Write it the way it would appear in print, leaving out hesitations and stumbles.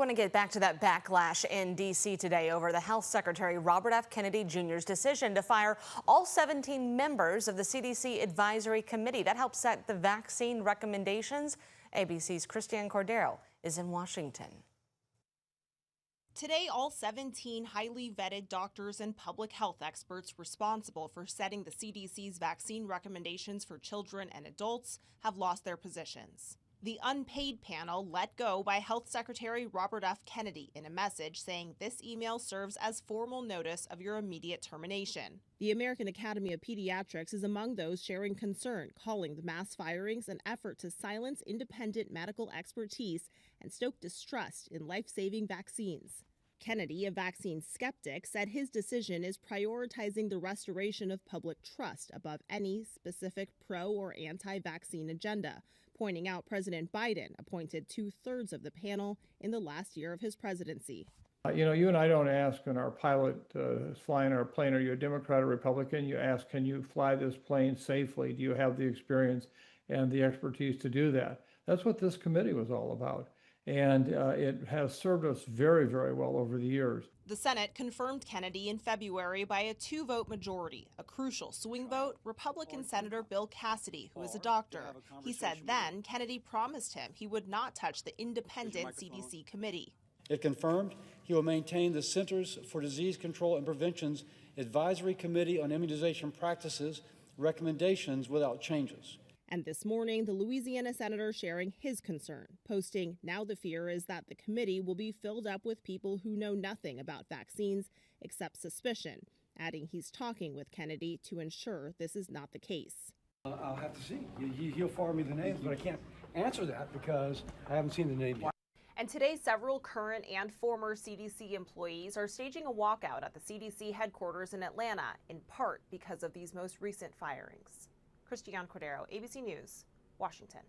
I want to get back to that backlash in D.C. today over the Health Secretary Robert F. Kennedy Jr.'s decision to fire all 17 members of the CDC Advisory Committee. That helps set the vaccine recommendations. ABC's Christiane Cordero is in Washington. Today, all 17 highly vetted doctors and public health experts responsible for setting the CDC's vaccine recommendations for children and adults have lost their positions. The unpaid panel let go by Health Secretary Robert F. Kennedy in a message saying this email serves as formal notice of your immediate termination. The American Academy of Pediatrics is among those sharing concern, calling the mass firings an effort to silence independent medical expertise and stoke distrust in life-saving vaccines. Kennedy, a vaccine skeptic, said his decision is prioritizing the restoration of public trust above any specific pro- or anti-vaccine agenda, pointing out President Biden appointed 2/3 of the panel in the last year of his presidency. You and I don't ask when our pilot is flying our plane, are you a Democrat or Republican? You ask, can you fly this plane safely? Do you have the experience and the expertise to do that? That's what this committee was all about. And it has served us very, very well over the years. The Senate confirmed Kennedy in February by a 2-vote majority, a crucial swing vote. Republican Senator Bill Cassidy, who is a doctor, he said then Kennedy promised him he would not touch the independent CDC committee. It confirmed he will maintain the Centers for Disease Control and Prevention's Advisory Committee on Immunization Practices recommendations without changes. And this morning, the Louisiana senator sharing his concern, posting, "Now the fear is that the committee will be filled up with people who know nothing about vaccines except suspicion," adding he's talking with Kennedy to ensure this is not the case. I'll have to see. He'll forward me the names, but I can't answer that because I haven't seen the name yet. And today, several current and former CDC employees are staging a walkout at the CDC headquarters in Atlanta, in part because of these most recent firings. Christiane Cordero, ABC News, Washington.